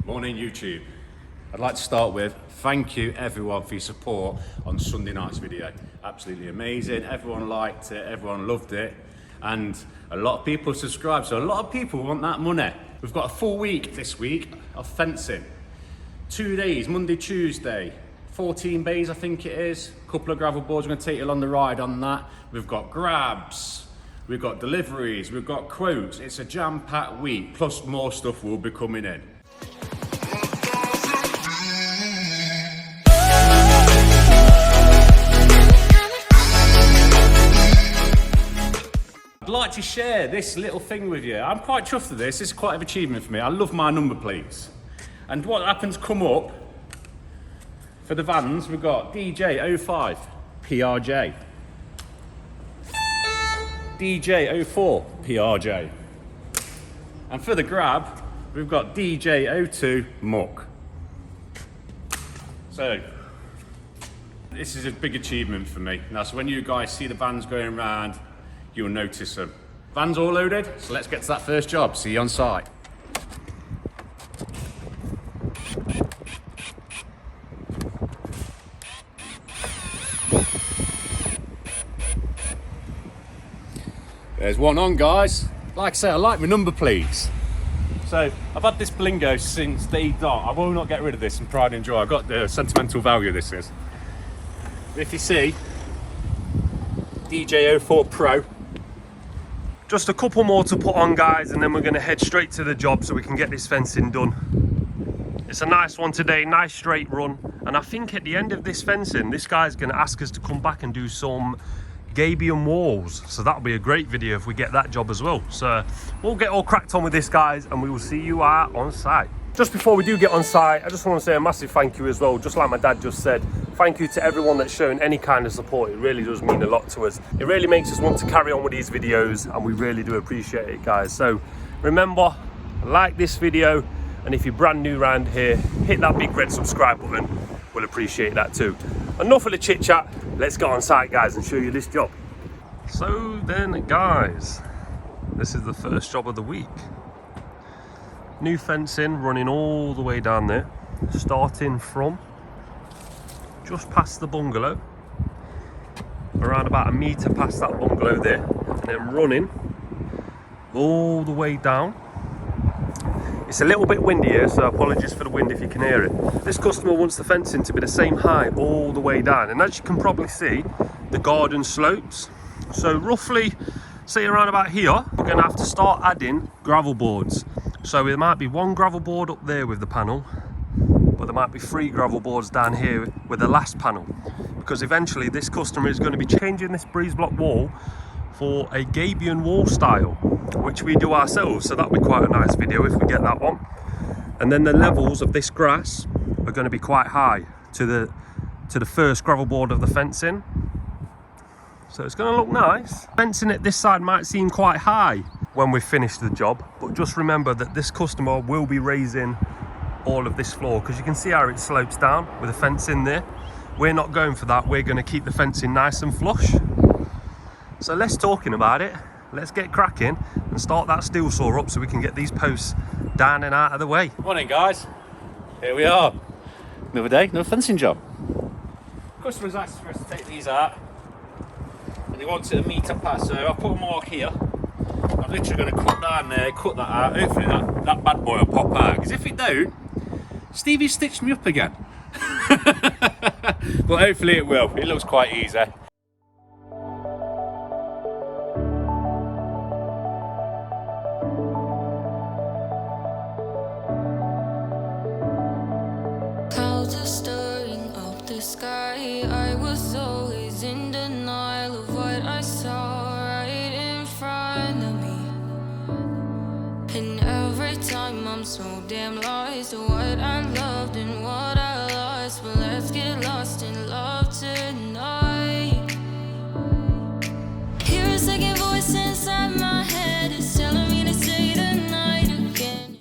Morning YouTube. I'd like to start with thank you everyone for your support on Sunday night's video. Absolutely amazing. Everyone liked it, everyone loved it, and a lot of people subscribed, so a lot of people want that money. We've got a full week this week of fencing. 2 days, Monday, Tuesday, 14 bays I think it is, a couple of gravel boards. We're going to take you along the ride on that. We've got grabs, we've got deliveries, we've got quotes. It's a jam-packed week, plus more stuff will be coming in. I'd like to share this little thing with you. I'm quite chuffed with this. It's quite an achievement for me. I love my number plates. And what happens come up for the vans, we've got DJ05 PRJ, DJ04 PRJ, and for the grab we've got DJ02 Muck. So this is a big achievement for me. Now, so when you guys see the vans going around, you'll notice them. Van's all loaded, so let's get to that first job. See you on site. There's one on, guys. Like I say, I like my number please. So I've had this blingo since day dot. I will not get rid of this in pride and joy. I've got the sentimental value this is. If you see, DJ04 Pro. Just a couple more to put on, guys, and then we're going to head straight to the job so we can get this fencing done. It's a nice one today, nice straight run, and I think at the end of this fencing this guy's going to ask us to come back and do some gabion walls, so that'll be a great video if we get that job as well. So we'll get all cracked on with this, guys, and we will see you on site. Just before we do get on site, I just want to say a massive thank you as well, just like my dad just said. Thank you to everyone that's shown any kind of support. It really does mean a lot to us. It really makes us want to carry on with these videos, and we really do appreciate it, guys. So remember, like this video, and if you're brand new around here, hit that big red subscribe button. We'll appreciate that too. Enough of the chit chat, let's get on site, guys, and show you this job. So then, guys, this is the first job of the week. New fencing running all the way down there, starting from just past the bungalow, around about a metre past that bungalow there, and then running all the way down. It's a little bit windy here, so apologies for the wind if you can hear it. This customer wants the fencing to be the same height all the way down, and as you can probably see, the garden slopes. So roughly, say around about here, we're going to have to start adding gravel boards. So there might be one gravel board up there with the panel, but there might be 3 gravel boards down here with the last panel, because eventually this customer is going to be changing this breeze block wall for a gabion wall style, which we do ourselves, so that'll be quite a nice video if we get that one. And then the levels of this grass are going to be quite high to the first gravel board of the fencing, so it's going to look nice. Fencing at this side might seem quite high when we finish the job, but just remember that this customer will be raising all of this floor, because you can see how it slopes down with the fence in there. We're not going for that. We're going to keep the fencing nice and flush. So less talking about it, let's get cracking and start that steel saw up so we can get these posts down and out of the way. Morning, guys. Here we are. Another day, another fencing job. Customers asked for us to take these out, and they wanted a metre past, so I put a mark here. I'm literally going to cut down there, cut that out. Hopefully that bad boy will pop out, because if it don't, Stevie stitched me up again. But hopefully it will. It looks quite easy. Clouds are stirring up the sky. I was always in denial of what I saw right in front of me. And every time I'm so damn lost to what I loved and what I lost. But let's get lost in love tonight. Hear a second voice inside my head, it's telling me to stay the night again.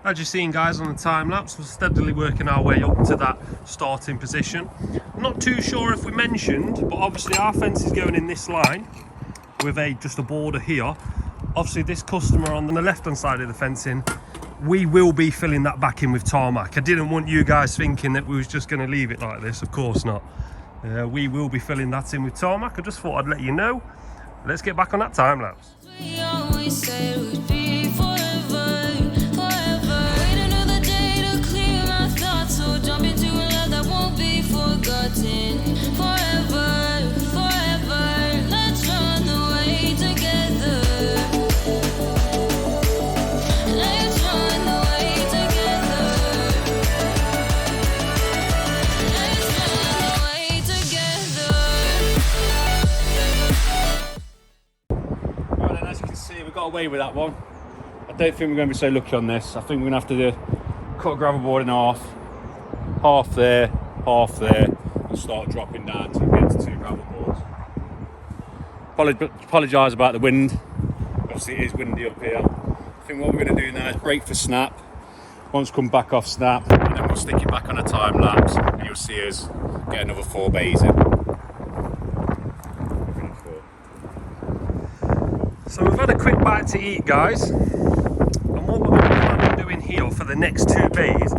As you've seen, guys, on the time lapse, we're steadily working our way up to that starting position. I'm not too sure if we mentioned, but obviously our fence is going in this line with just a border here. Obviously this customer on the left hand side of the fencing we will be filling that back in with tarmac. I didn't want you guys thinking that we was just going to leave it like this. Of course not. We will be filling that in with tarmac. I just thought I'd let you know. Let's get back on that time lapse. We always said it would be forever, forever. Wait another day to clear my thoughts, so jump into a love that won't be forgotten. Forever, forever. Let's run away together. Let's run away together. Let's run away together. Right then, as you can see, we got away with that one. I don't think we're going to be so lucky on this. I think we're going to have to cut a gravel board in half. Half there, and start dropping down to get to 2 gravel boards. Apologise about the wind. Obviously it is windy up here. I think what we're going to do now is break for snap. Once come back off snap, and then we'll stick it back on a time lapse, and you'll see us get another 4 bays in. So we've had a quick bite to eat, guys. And what we're going to plan on doing here for the next 2 bays,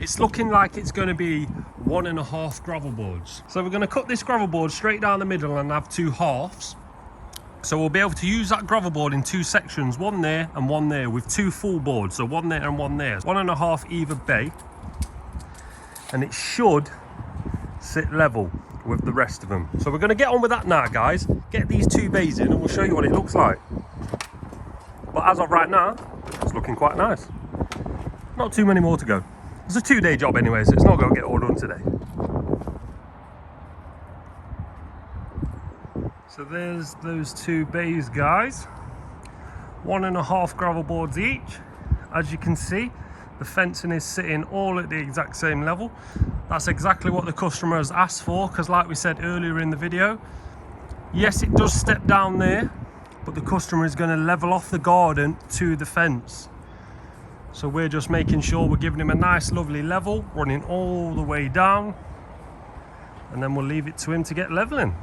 it's looking like it's going to be 1.5 gravel boards. So we're going to cut this gravel board straight down the middle and have 2 halves. So we'll be able to use that gravel board in 2 sections, one there and one there, with 2 full boards. So one there and one there. 1.5 either bay. And it should sit level with the rest of them. So we're going to get on with that now, guys. Get these 2 bays in and we'll show you what it looks like. But as of right now, it's looking quite nice. Not too many more to go. It's a 2-day job anyway, so it's not going to get all done today. So there's those 2 bays, guys. 1.5 gravel boards each. As you can see, the fencing is sitting all at the exact same level. That's exactly what the customer has asked for, because like we said earlier in the video, yes, it does step down there, but the customer is going to level off the garden to the fence. So we're just making sure we're giving him a nice lovely level, running all the way down, and then we'll leave it to him to get leveling.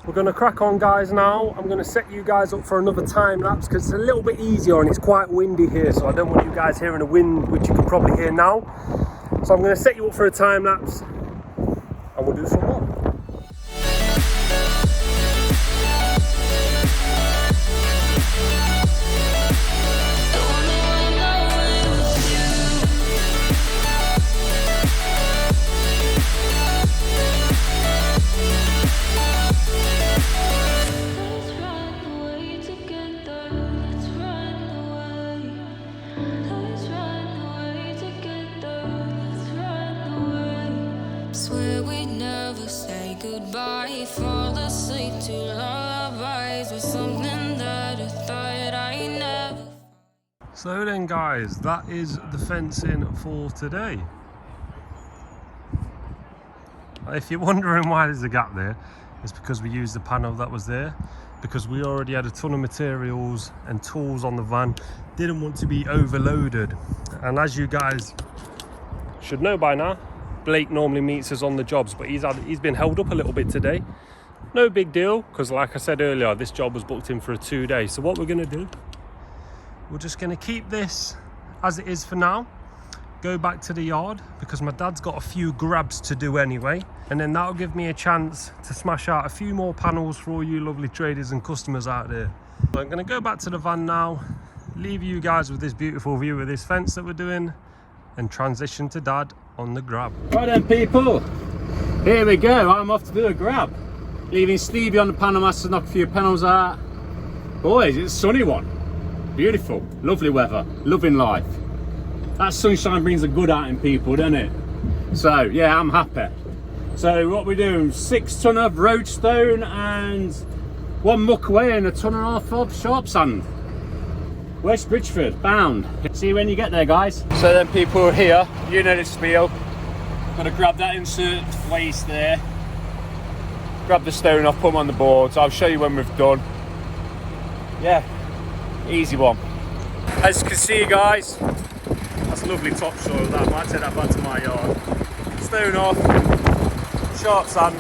We're going to crack on, guys, now. I'm going to set you guys up for another time lapse because it's a little bit easier and it's quite windy here, so I don't want you guys hearing the wind, which you can probably hear now. So I'm going to set you up for a time lapse and we'll do some more. Swear we'd never say goodbye. Fall asleep to lullabies with something that I thought I never. So then, guys, that is the fencing for today. If you're wondering why there's a gap there, it's because we used the panel that was there, because we already had a ton of materials and tools on the van, didn't want to be overloaded. And as you guys should know by now, Blake normally meets us on the jobs, but he's been held up a little bit today. No big deal, because like I said earlier, this job was booked in for a 2 day. So what we're going to do, we're just going to keep this as it is for now, go back to the yard, because my dad's got a few grabs to do anyway, and then that'll give me a chance to smash out a few more panels for all you lovely traders and customers out there. So I'm going to go back to the van now, leave you guys with this beautiful view of this fence that we're doing, and transition to Dad on the grab. Right then, people, here we go. I'm off to do a grab, leaving Stevie on the panel master to knock a few panels out. Boys, it's a sunny one, beautiful, lovely weather, loving life. That sunshine brings a good out in people, doesn't it? So yeah, I'm happy. So what we're doing, 6 ton of road stone and 1 muck away and 1.5 tons of sharp sand. West Bridgeford, bound. See you when you get there, guys. So then, people are here, you know the spiel. Gotta grab that insert waste there. Grab the stone off, put them on the boards. I'll show you when we've done. Yeah, easy one. As you can see, guys, that's a lovely topsoil. That might take that back to my yard. Stone off, sharp sand,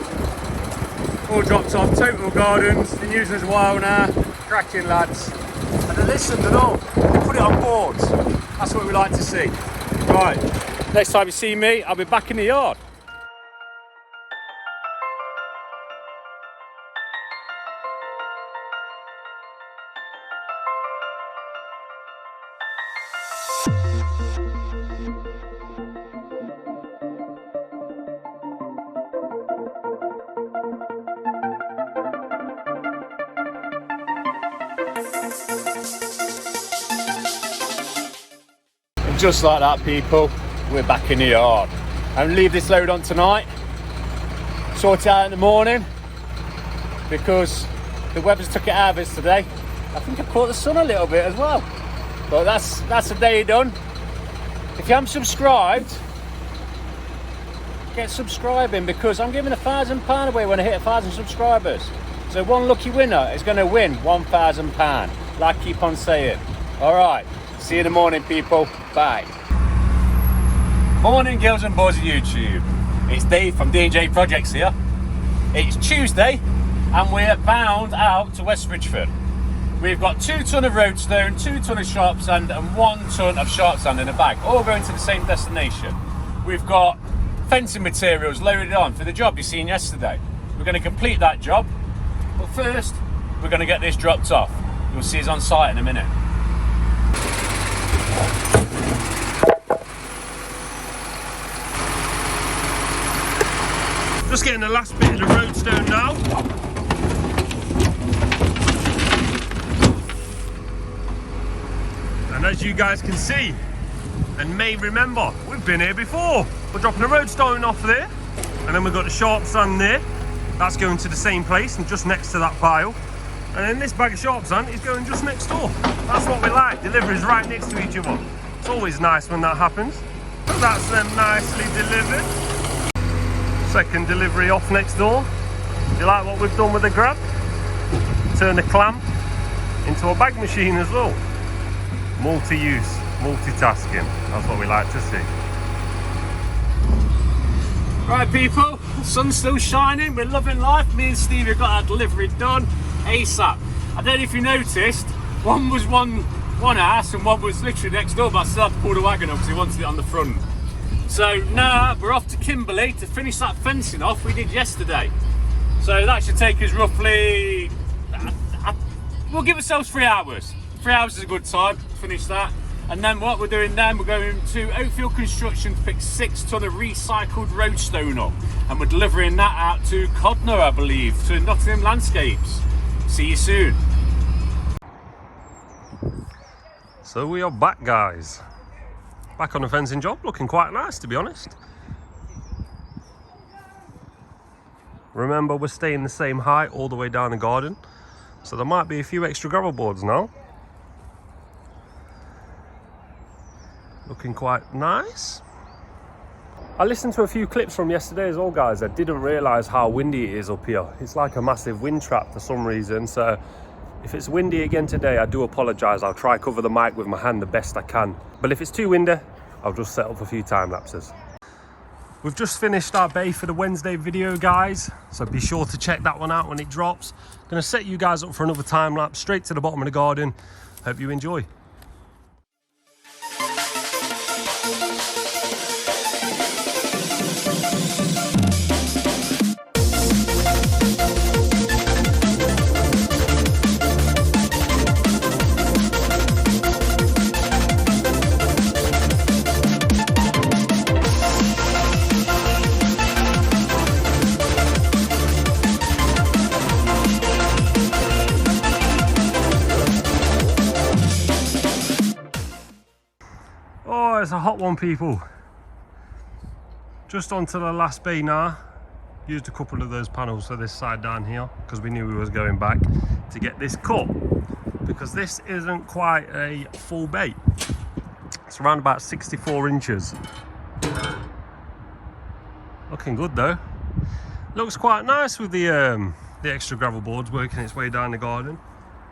all dropped off. Total Gardens, been using as a while now. Cracking, lads. And then listen, they put it on boards. That's what we like to see. Right, next time you see me, I'll be back in the yard. Just like that, people, we're back in the yard. And leave this load on tonight, sort it out in the morning, because the weather's took it out of us today. I think I caught the sun a little bit as well. But that's the day done. If you haven't subscribed, get subscribing, because I'm giving £1,000 away when I hit 1,000 subscribers. So one lucky winner is going to win £1,000, like I keep on saying. All right. See you in the morning, people. Bye. Morning, girls and boys of YouTube. It's Dave from D&J Projects here. It's Tuesday, and we're bound out to West Ridgeford. We've got 2 ton of roadstone, 2 ton of sharp sand, and 1 ton of sharp sand in a bag, all going to the same destination. We've got fencing materials loaded on for the job you seen yesterday. We're going to complete that job, but first, we're going to get this dropped off. You'll see us on site in a minute. Just getting the last bit of the roadstone now. And as you guys can see, and may remember, we've been here before. We're dropping the roadstone off there, and then we've got the sharp sand there. That's going to the same place and just next to that pile. And then this bag of sharp sand is going just next door. That's what we like, deliveries right next to each other. It's always nice when that happens. But that's them nicely delivered. Second delivery off next door. You like what we've done with the grab? Turn the clamp into a bag machine as well. Multi-use, multitasking. That's what we like to see. Right, people, the sun's still shining. We're loving life. Me and Steve have got our delivery done ASAP. I don't know if you noticed, one was one house and one was literally next door, but I still had to pull the wagon up because he wanted it on the front. So now we're off to Kimberley to finish that fencing off we did yesterday. So that should take us roughly, we'll give ourselves 3 hours. 3 hours is a good time to finish that. And then what we're doing then, we're going to Oakfield Construction to pick 6 ton of recycled roadstone up. And we're delivering that out to Codner, I believe, to Nottingham Landscapes. See you soon. So we are back, guys. Back on the fencing job, looking quite nice, to be honest. Remember, we're staying the same height all the way down the garden, so there might be a few extra gravel boards now. Looking quite nice. I listened to a few clips from yesterday as well, guys. I didn't realise how windy it is up here. It's like a massive wind trap for some reason, so if it's windy again today, I do apologise. I'll try cover the mic with my hand the best I can. But if it's too windy, I'll just set up a few time lapses. We've just finished our bay for the Wednesday video, guys. So be sure to check that one out when it drops. Gonna set you guys up for another time lapse straight to the bottom of the garden. Hope you enjoy. Oh, it's a hot one, people. Just onto the last bay now. Used a couple of those panels for this side down here because we knew we was going back to get this cut, because this isn't quite a full bay. It's around about 64 inches. Looking good though. Looks quite nice with the extra gravel boards working its way down the garden.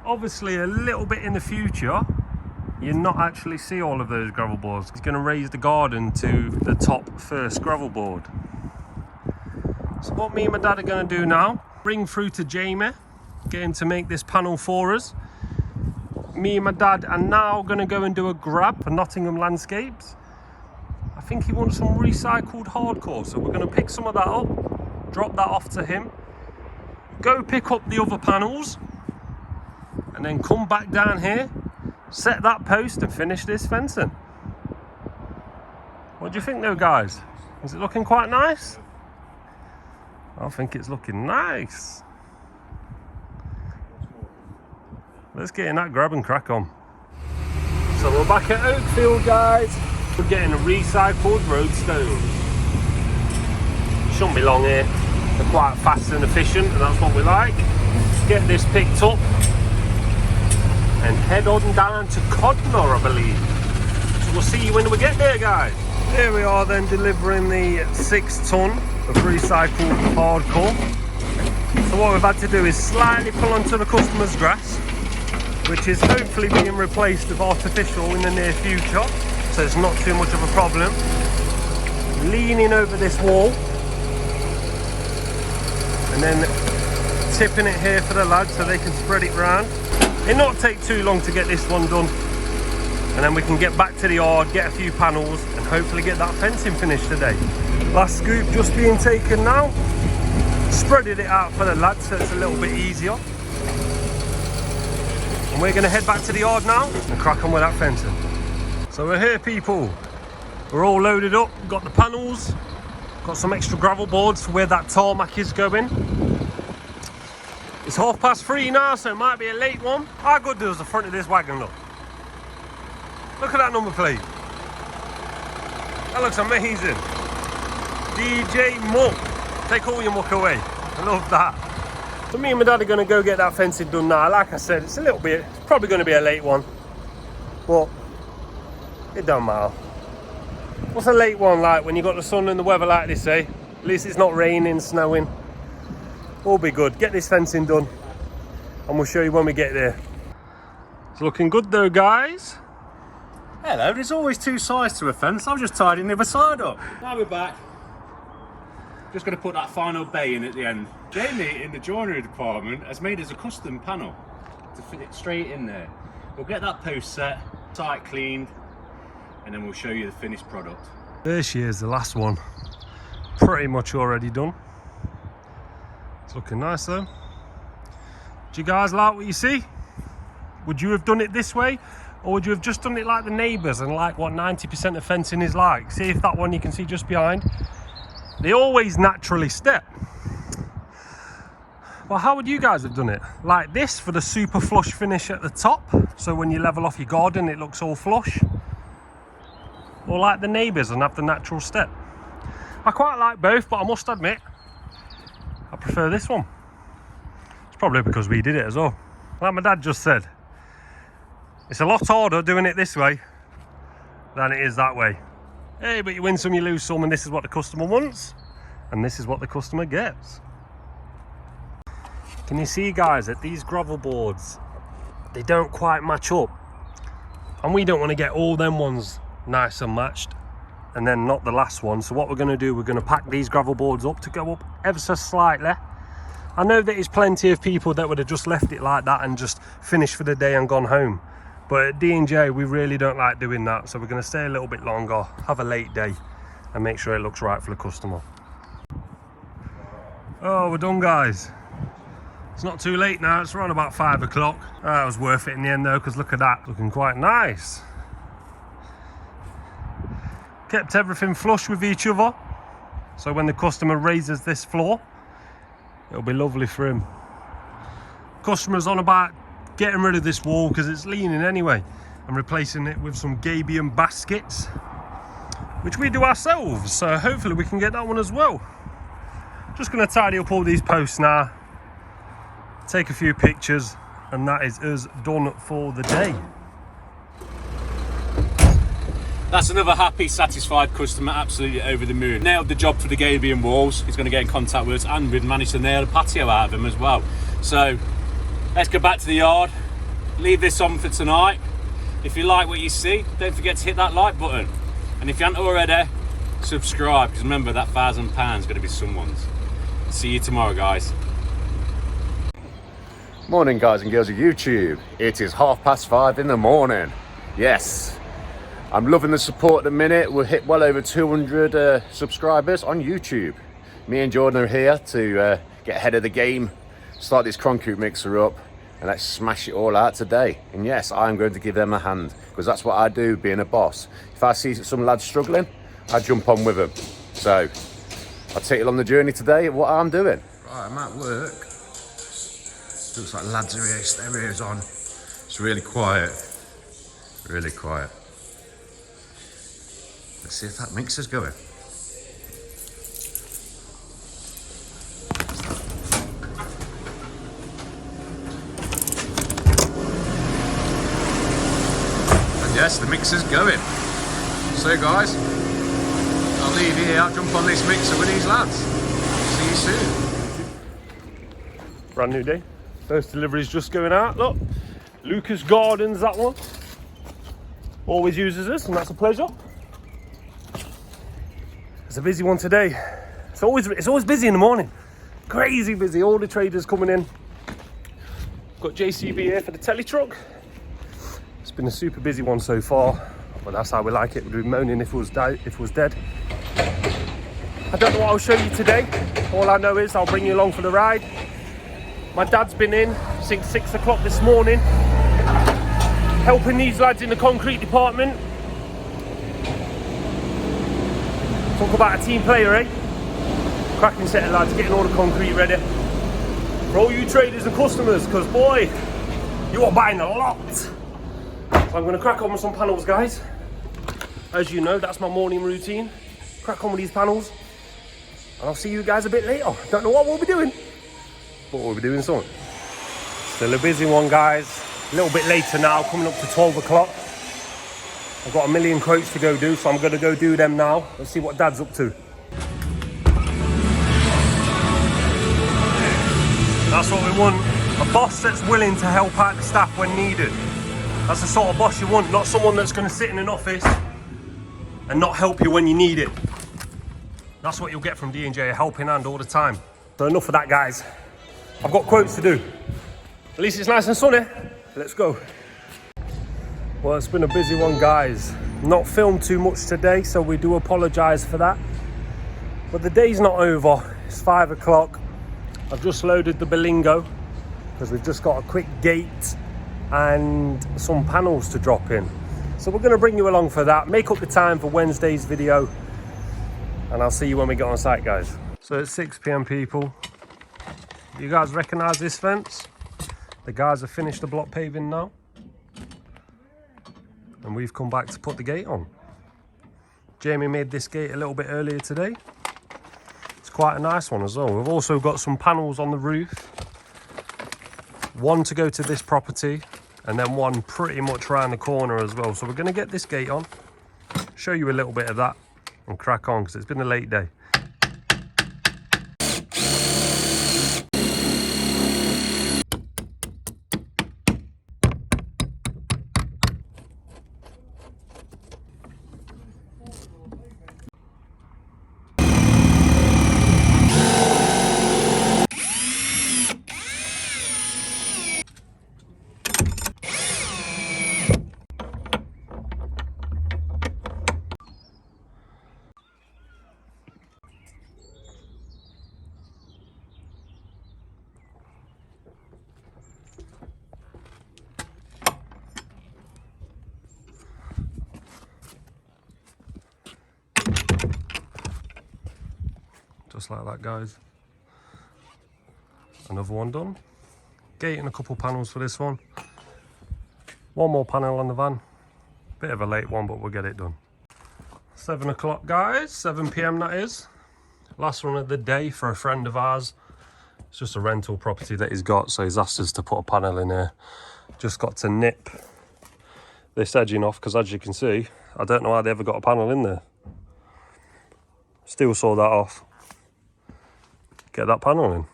Obviously a little bit in the future you'll not actually see all of those gravel boards. It's going to raise the garden to the top first gravel board. So what me and my dad are going to do now, bring through to Jamie, get him to make this panel for us. me and my dad are now going to go and do a grab for Nottingham Landscapes. I think he wants some recycled hardcore, so we're going to pick some of that up, drop that off to him, go pick up the other panels, and then come back down here, set that post and finish this fencing. What do you think though, guys? Is it looking quite nice? I think it's looking nice. Let's get in that grab and crack on. So we're back at Oakfield, guys. We're getting a recycled road stone. Shouldn't be long here. They're quite fast and efficient, and that's what we like. Get this picked up and head on down to Codnor, I believe. So we'll see you when we get there, guys. Here we are then, delivering the 6 ton of recycled hardcore. So what we've had to do is slightly pull onto the customer's grass, which is hopefully being replaced with artificial in the near future, so it's not too much of a problem. Leaning over this wall and then tipping it here for the lads so they can spread it round. It'll not take too long to get this one done, and then we can get back to the yard, get a few panels and hopefully get that fencing finished today. Last scoop just being taken now, spreading it out for the lads so it's a little bit easier. And we're going to head back to the yard now and crack on with that fencing. So we're here, people. We're all loaded up, got the panels, got some extra gravel boards for where that tarmac is going. It's 3:30 now, so it might be a late one. How good does the front of this wagon look? Look at that number plate. That looks amazing. DJ Muck. Take all your muck away. I love that. So me and my dad are going to go get that fencing done now. Like I said, it's probably going to be a late one, but it don't matter. What's a late one like when you got the sun and the weather like this, eh? At least it's not raining, snowing. All be good. Get this fencing done and we'll show you when we get there. It's looking good though, guys. Hello, there's always 2 sides to a fence. I've just tidied the other side up. Now we're back. Just going to put that final bay in at the end. Jamie in the joinery department has made us a custom panel to fit it straight in there. We'll get that post set, site cleaned, and then we'll show you the finished product. There she is, the last one. Pretty much already done. It's looking nice though. Do you guys like what you see? Would you have done it this way? Or would you have just done it like the neighbours and like what 90% of fencing is like? See if that one you can see just behind. They always naturally step. Well, how would you guys have done it? Like this for the super flush finish at the top, so when you level off your garden it looks all flush? Or like the neighbours and have the natural step? I quite like both, but I must admit I prefer this one. It's probably because we did it as well. Like my dad just said, it's a lot harder doing it this way than it is that way. Hey, but you win some, you lose some, and this is what the customer wants, and this is what the customer gets. Can you see, guys, that these gravel boards, they don't quite match up, and we don't want to get all them ones nice and matched and then not the last one. So what we're going to do, we're going to pack these gravel boards up to go up ever so slightly. I know that there's plenty of people that would have just left it like that and just finished for the day and gone home, but at D&J we really don't like doing that, so we're going to stay a little bit longer, have a late day and make sure it looks right for the customer. Oh, we're done, guys. It's not too late now, it's around about 5 o'clock. That was worth it in the end though, because look at that, looking quite nice. Kept everything flush with each other, so when the customer raises this floor, it'll be lovely for him. Customer's on about getting rid of this wall because it's leaning anyway, and replacing it with some gabion baskets, which we do ourselves, so hopefully we can get that one as well. Just going to tidy up all these posts now, take a few pictures, and that is us done for the day. That's another happy, satisfied customer, absolutely over the moon. Nailed the job for the gabion walls. He's going to get in contact with us, and we've managed to nail a patio out of him as well. So let's go back to the yard, leave this on for tonight. If you like what you see, don't forget to hit that like button, and if you haven't already, subscribe, because remember that £1,000 is going to be someone's. See you tomorrow, guys. Morning guys and girls of YouTube. It is 5:30 in the morning. Yes, I'm loving the support at the minute. We'll hit well over 200 subscribers on YouTube. Me and Jordan are here to get ahead of the game, start this concrete mixer up, and let's smash it all out today. And yes, I'm going to give them a hand, because that's what I do being a boss. If I see some lads struggling, I jump on with them. So I'll take you on the journey today of what I'm doing. Right, I'm at work. Looks like lads are here, stereo's on. It's really quiet. Really quiet. Let's see if that mixer's going. And yes, the mixer's going. So guys, I'll leave you here, I'll jump on this mixer with these lads. See you soon. Brand new day. First delivery's just going out. Look, Lucas Gardens, that one. Always uses this, and that's a pleasure. It's a busy one today. It's always busy in the morning. Crazy busy. All the traders coming in. Got JCB here for the telly truck. It's been a super busy one so far, but that's how we like it. We'd be moaning if it was dead. I don't know what I'll show you today. All I know is I'll bring you along for the ride. My dad's been in since 6 o'clock this morning, helping these lads in the concrete department. Talk about a team player, eh? Cracking set of lads, getting all the concrete ready. For all you traders and customers, because boy, you are buying a lot. So I'm going to crack on with some panels, guys. As you know, that's my morning routine. Crack on with these panels, and I'll see you guys a bit later. Don't know what we'll be doing, but we'll be doing something. Still a busy one, guys. A little bit later now, coming up to 12 o'clock. I've got a million quotes to go do, so I'm going to go do them now. Let's see what Dad's up to. That's what we want. A boss that's willing to help out the staff when needed. That's the sort of boss you want, not someone that's going to sit in an office and not help you when you need it. That's what you'll get from D&J, a helping hand all the time. So enough of that, guys. I've got quotes to do. At least it's nice and sunny. Let's go. Well, it's been a busy one, guys. Not filmed too much today, so we do apologise for that. But the day's not over. It's 5 o'clock. I've just loaded the Bilingo because we've just got a quick gate and some panels to drop in. So we're going to bring you along for that. Make up the time for Wednesday's video, and I'll see you when we get on site, guys. So it's 6 PM, people. You guys recognise this fence? The guys have finished the block paving now, and we've come back to put the gate on. Jamie made this gate a little bit earlier today. It's quite a nice one as well. We've also got some panels on the roof. One to go to this property, and then one pretty much around the corner as well. So we're going to get this gate on, show you a little bit of that, and crack on, because it's been a late day. Just like that, guys. Another one done. Gate and a couple panels for this one. One more panel on the van. Bit of a late one, but we'll get it done. 7 o'clock, guys. 7 PM that is. Last one of the day for a friend of ours. It's just a rental property that he's got, so he's asked us to put a panel in here. Just got to nip this edging off, because as you can see, I don't know how they ever got a panel in there. Still saw that off. Get that panel in.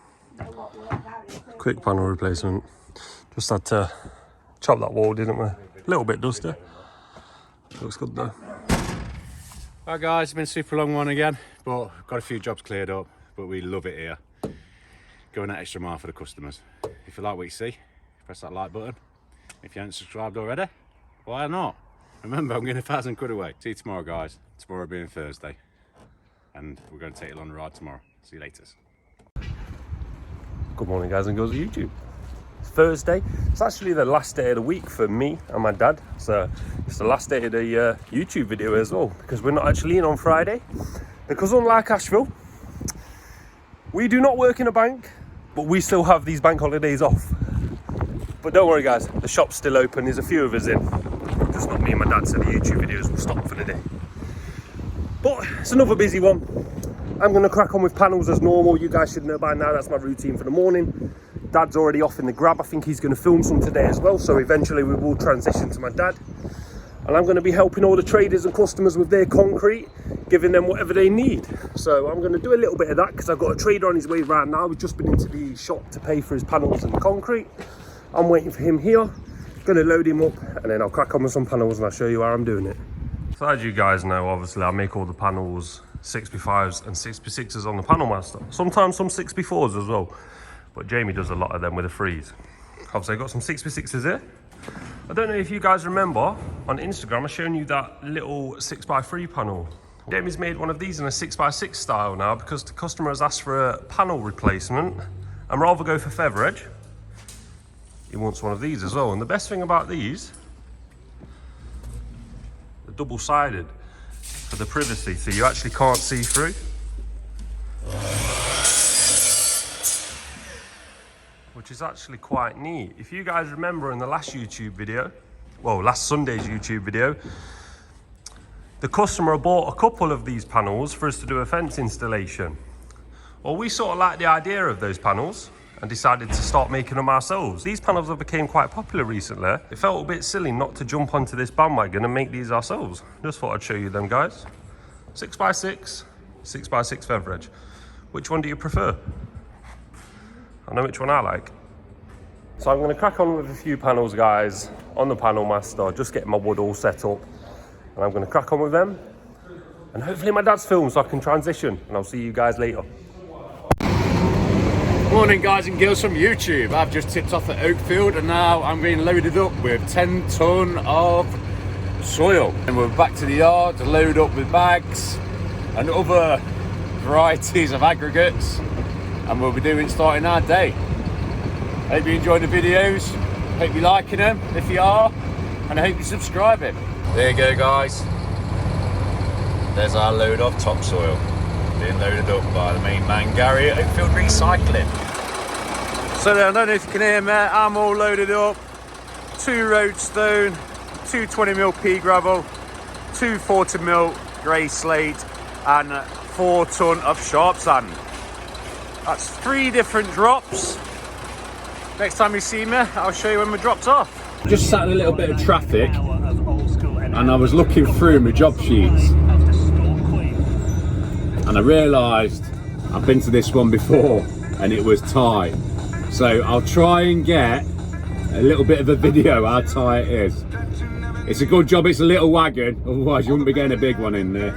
Quick panel replacement. Just had to chop that wall, didn't we? A little bit dusty. Looks good though. Right guys, it's been a super long one again, but got a few jobs cleared up, but we love it here. Going that extra mile for the customers. If you like what you see, press that like button. If you haven't subscribed already, why not? Remember, I'm getting £1,000 away. See you tomorrow, guys. Tomorrow being Thursday. And we're going to take you on a ride tomorrow. See you later. Good morning, guys and girls of YouTube. It's Thursday. It's actually the last day of the week for me and my dad. So it's the last day of the YouTube video as well, because we're not actually in on Friday. Because unlike Asheville, we do not work in a bank, but we still have these bank holidays off. But don't worry, guys, the shop's still open. There's a few of us in. Just not me and my dad, so the YouTube videos will stop for the day. But it's another busy one. I'm going to crack on with panels as normal. You guys should know by now that's my routine for the morning. Dad's already off in the grab. I think he's going to film some today as well, so eventually we will transition to my dad. And I'm going to be helping all the traders and customers with their concrete, giving them whatever they need. So I'm going to do a little bit of that because I've got a trader on his way right now. We've just been into the shop to pay for his panels and concrete. I'm waiting for him here. Going to load him up and then I'll crack on with some panels and I'll show you how I'm doing it. So as you guys know, obviously I make all the panels 6x5s and 6x6s on the Panel Master. Sometimes some 6x4s as well. But Jamie does a lot of them with the threes. Obviously I've got some 6x6s here. I don't know if you guys remember, on Instagram I've shown you that little 6x3 panel. Jamie's made one of these in a 6x6 style now because the customer has asked for a panel replacement and rather go for feather edge, he wants one of these as well. And the best thing about these, they're double-sided for the privacy, so you actually can't see through. Which is actually quite neat. If you guys remember in the last YouTube video, well, last Sunday's YouTube video, the customer bought a couple of these panels for us to do a fence installation. Well, we sort of liked the idea of those panels and decided to start making them ourselves. These panels have become quite popular recently. It felt a bit silly not to jump onto this bandwagon and make these ourselves. Just thought I'd show you them, guys. 6x6, 6x6 feather edge. Which one do you prefer? I know which one I like. So I'm going to crack on with a few panels, guys, on the Panel Master, just getting my wood all set up. And I'm going to crack on with them. And hopefully my dad's film so I can transition. And I'll see you guys later. Morning, guys and girls from YouTube. I've just tipped off at Oakfield and now I'm being loaded up with 10 tonne of soil. And we're back to the yard to load up with bags and other varieties of aggregates. And we'll be starting our day. Hope you enjoy the videos. Hope you're liking them if you are. And I hope you're subscribing. There you go, guys. There's our load of topsoil. Being loaded up by the main man Gary at Oakfield Recycling. So I don't know if you can hear me, I'm all loaded up. 2 roadstone, 2 20mm pea gravel, 2 40mm grey slate and 4 tonne of sharp sand. That's 3 different drops. Next time you see me, I'll show you when my drops off. Just sat in a little bit of traffic and I was looking through my job sheets. And I realised I've been to this one before and it was tight. So I'll try and get a little bit of a video how tight it is. It's a good job it's a little wagon, otherwise you wouldn't be getting a big one in there.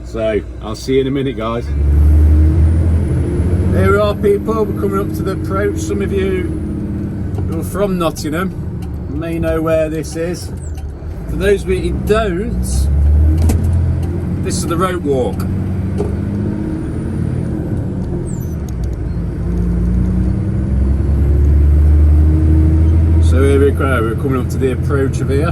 So I'll see you in a minute, guys. Here we are, people, we're coming up to the approach. Some of you who are from Nottingham may know where this is. For those of you who don't, this is the rope walk. So here we go, we're coming up to the approach of here. I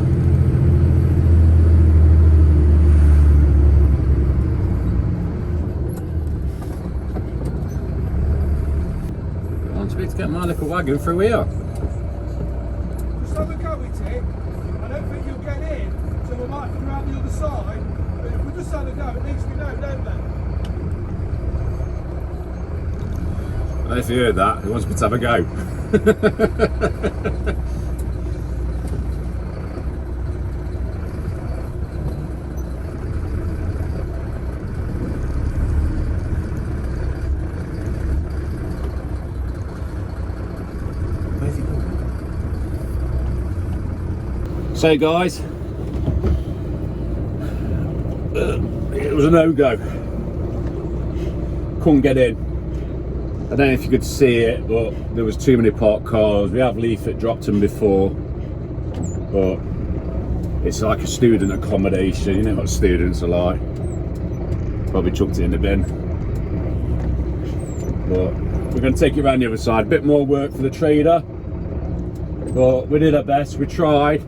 want to get my little wagon through here. Just have a go with it. I don't think you'll get in, so we might come around the other side. But if we just have a go, it needs to be known, don't they? I don't know if you heard that, he wants me to have a go. So guys, it was a no-go. Couldn't get in. I don't know if you could see it, but there was too many parked cars. We have leaflet dropped them before, but it's like a student accommodation. You know what students are like. Probably chucked it in the bin. But we're going to take it around the other side. A bit more work for the trader, but we did our best. We tried.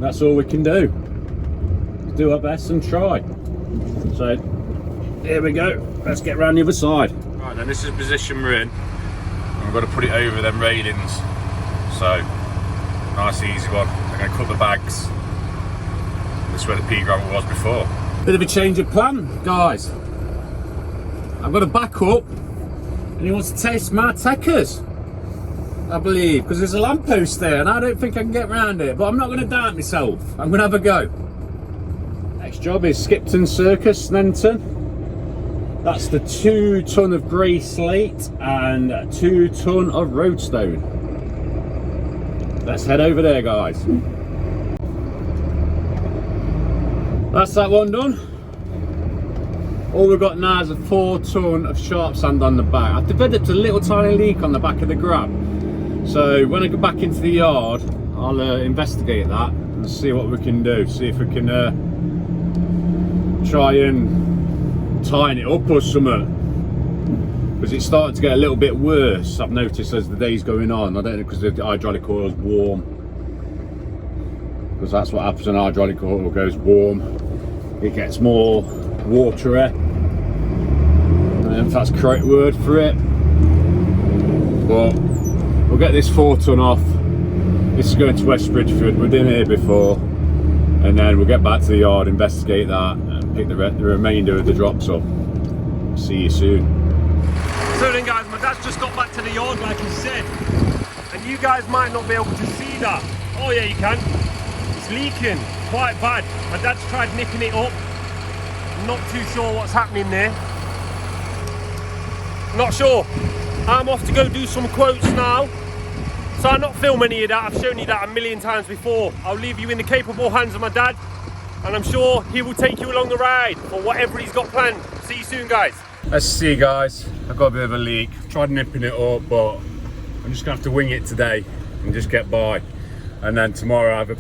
That's all we can do. Do our best and try. So here we go. Let's get around the other side. Right then, this is the position we're in. And we've got to put it over them railings. So nice easy one. I'm going to cut the bags. This is where the pea gravel was before. Bit of a change of plan, guys. I've got to back up, and he wants to taste my techers, I believe, because there's a lamppost there, and I don't think I can get around it. But I'm not going to doubt myself. I'm going to have a go. Next job is Skipton Circus, Snenton. That's the 2 ton of grey slate and 2 ton of roadstone. Let's head over there, guys. That's that one done. All we've got now is a 4 ton of sharp sand on the back. I've developed a little tiny leak on the back of the grab. So when I go back into the yard, I'll investigate that and see what we can do. See if we can try and tying it up or something, because it's starting to get a little bit worse. I've noticed as the day's going on. I don't know, because the hydraulic oil's warm, because that's what happens when hydraulic oil goes warm. It gets more watery. I don't know if that's the correct word for it, but we'll get this 4 ton off. This is going to West Bridgeford. We've been here before, and then we'll get back to the yard, investigate that, and pick the remainder of the drops up. See you soon. So then guys, my dad's just got back to the yard like he said, and you guys might not be able to see that. Oh yeah, you can. It's leaking quite bad. My dad's tried nipping it up. Not too sure what's happening there. Not sure. I'm off to go do some quotes now. So I'm not filming any of that. I've shown you that a million times before. I'll leave you in the capable hands of my dad, and I'm sure he will take you along the ride for whatever he's got planned. See you soon, guys. Let's see, guys. I've got a bit of a leak. Tried nipping it up, but I'm just gonna have to wing it today and just get by. And then tomorrow I have a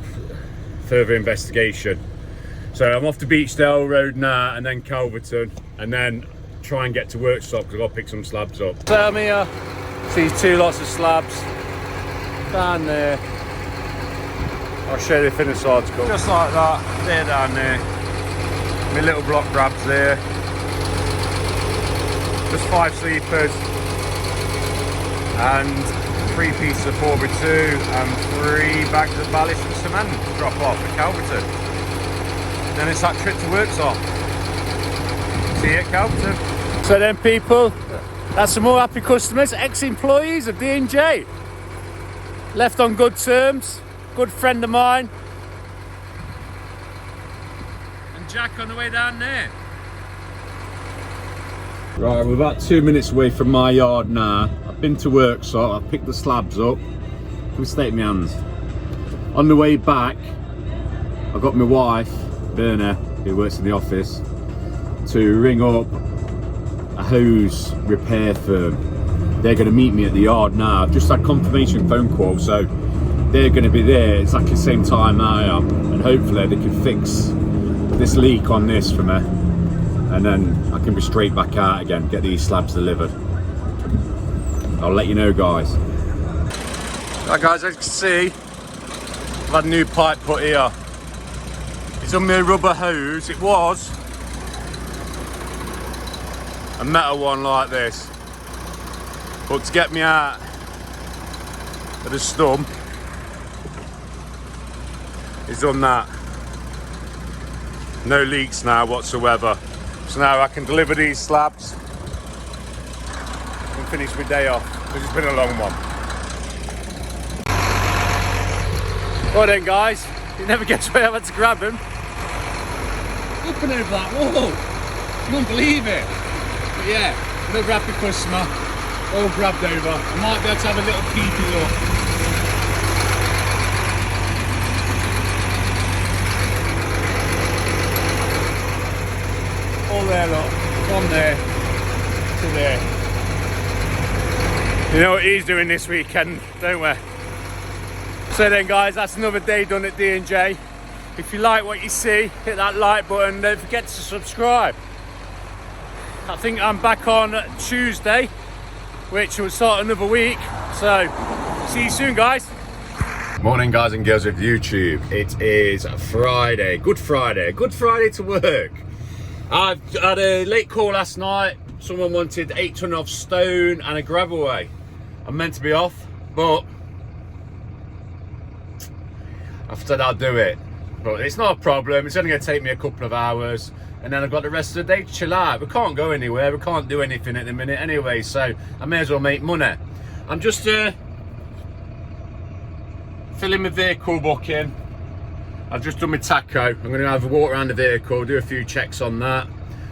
further investigation. So I'm off to Beechdale Road now, and then Calverton, and then try and get to Workshop because I've got to pick some slabs up. So I'm here. See 2 lots of slabs down there. I'll show you the finished article. Just like that. They're down there. My little block grabs there. Just 5 sleepers and 3 pieces of 4x2 and 3 bags of ballast and cement to drop off at Calverton. Then it's that trip to Workshop. See you at Calverton. So then, people, that's some more happy customers, ex-employees of D&J. Left on good terms, good friend of mine. And Jack on the way down there. Right, we're about 2 minutes away from my yard now. I've been to Workshop, I've picked the slabs up. Can we stay in my hands? On the way back, I've got my wife, Berna, who works in the office, to ring up a hose repair firm. They're going to meet me at the yard now. I've just had confirmation phone call, so they're going to be there exactly the same time I am, and hopefully they can fix this leak on this for me, and then I can be straight back out again, get these slabs delivered. I'll let you know, guys. Right, guys, as you can see, I've had a new pipe put here. It's on my rubber hose. It was a metal one like this, but to get me out of the stub, it's done that. No leaks now whatsoever. So now I can deliver these slabs and finish my day off, because it's been a long one. Well then, guys, you never guess where I've had to grab him. Looking over that wall, I can't believe it. But yeah, another happy customer, all grabbed over. I might be able to have a little peepy look. All there, look, from there to there. You know what he's doing this weekend, don't we? So then guys, that's another day done at D&J. If you like what you see, hit that like button, don't forget to subscribe. I think I'm back on Tuesday, which will start another week. So, see you soon guys. Morning guys and girls of YouTube. It is Friday, Good Friday to work. I've had a late call last night. Someone wanted 8 ton of stone and a gravel away. I'm meant to be off, but I've said I'll do it. But it's not a problem, it's only going to take me a couple of hours. And then I've got the rest of the day to chill out. We can't go anywhere, we can't do anything at the minute anyway, so I may as well make money. I'm just filling my vehicle booking. I've just done my taco. I'm going to have a walk around the vehicle, do a few checks on that,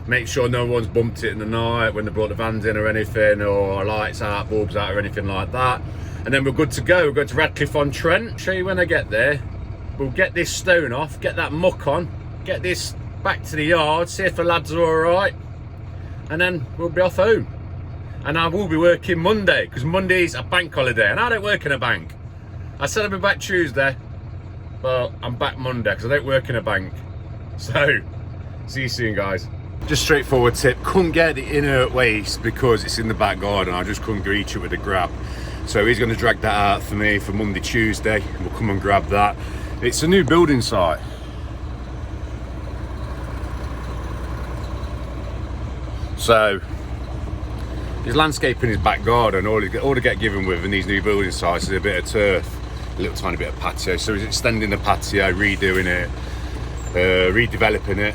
make sure no one's bumped it in the night when they brought the vans in or anything, or lights out, bulbs out or anything like that. And then we're good to go. We're going to Radcliffe-on-Trent. Show you when I get there. We'll get this stone off, get that muck on, get this back to the yard, see if the lads are all right, and then we'll be off home. And I will be working Monday, because Monday's a bank holiday, and I don't work in a bank. I said I'd be back Tuesday, but I'm back Monday because I don't work in a bank. So, see you soon guys. Just straightforward tip, couldn't get the inert waste because it's in the back garden. I just couldn't reach it with a grab. So he's going to drag that out for me for Monday, Tuesday. We'll come and grab that. It's a new building site. So, his landscaping his back garden, all to get given with in these new building sites is a bit of turf. A little tiny bit of patio, so he's extending the patio, redoing it, redeveloping it,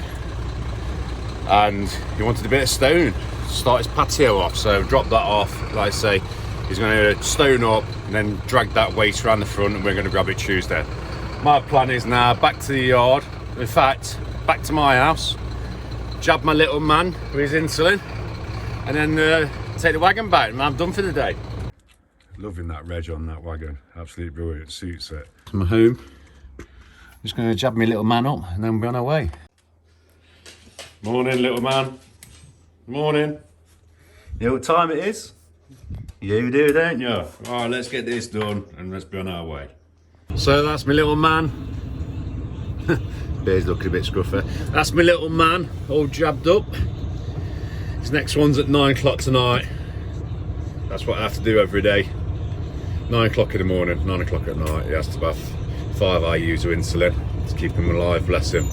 and he wanted a bit of stone to start his patio off, so drop that off. Like I say, he's going to stone up and then drag that waste around the front, and we're going to grab it Tuesday. My plan is now back to the yard, in fact back to my house, jab my little man with his insulin, and then take the wagon back, and I'm done for the day. Loving that reg on that wagon, absolutely brilliant, suits it. I'm home, just going to jab my little man up and then we're on our way. Morning little man, morning. You know what time it is? You do, don't you? Alright, let's get this done and let's be on our way. So that's my little man. Bear's looking a bit scruffy. That's my little man, all jabbed up. His next one's at 9 o'clock tonight. That's what I have to do every day. 9 o'clock in the morning, 9 o'clock at night. He has to have 5 IUs of insulin to keep him alive, bless him.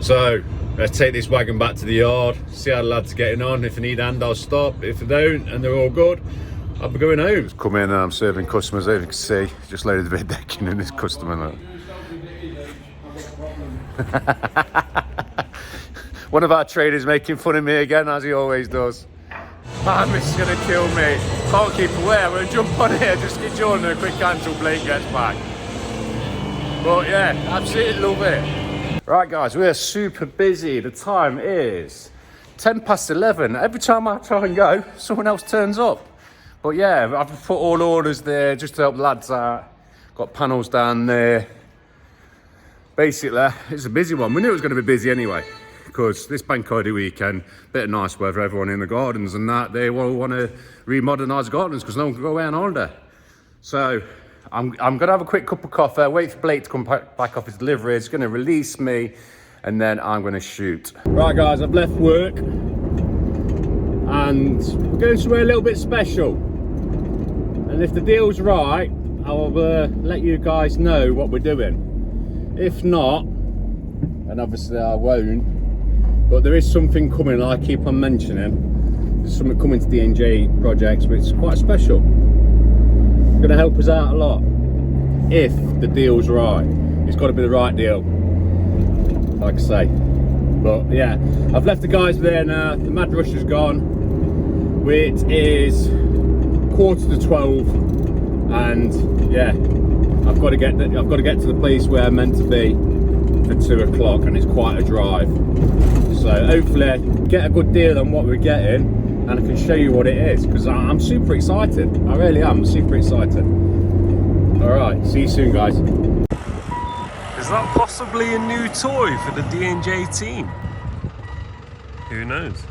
So, let's take this wagon back to the yard, see how the lads are getting on. If they need a hand, I'll stop. If they don't, and they're all good, I'll be going home. Come in and I'm serving customers, as you can see. Just loaded a bit of decking in this customer. Look. One of our traders making fun of me again, as he always does. Man, this is going to kill me. Can't keep away. I'm going to jump on here, just get Jordan a quick hand until Blake gets back. But yeah, absolutely love it. Right guys, we're super busy. The time is 10 past 11. Every time I try and go, someone else turns up. But yeah, I've put all orders there just to help the lads out. Got panels down there. Basically, it's a busy one. We knew it was going to be busy anyway, because this bank holiday weekend, bit of nice weather, everyone in the gardens and that, they all want to remodernise gardens because no one can go away on holiday. So I'm going to have a quick cup of coffee, wait for Blake to come back off his delivery. It's going to release me and then I'm going to shoot. Right guys, I've left work and we're going somewhere a little bit special. And if the deal's right, I'll let you guys know what we're doing. If not, and obviously I won't, but there is something coming I keep on mentioning. There's something coming to D&J projects which is quite special. It's going to help us out a lot if the deal's right. It's got to be the right deal, like I say. But yeah, I've left the guys there now. The mad rush is gone. It is 11:45, and yeah, I've got to get to the place where I'm meant to be for 2 o'clock, and it's quite a drive. So hopefully get a good deal on what we're getting, and I can show you what it is, because I'm super excited. I really am super excited. All right, see you soon, guys. Is that possibly a new toy for the D&J team? Who knows?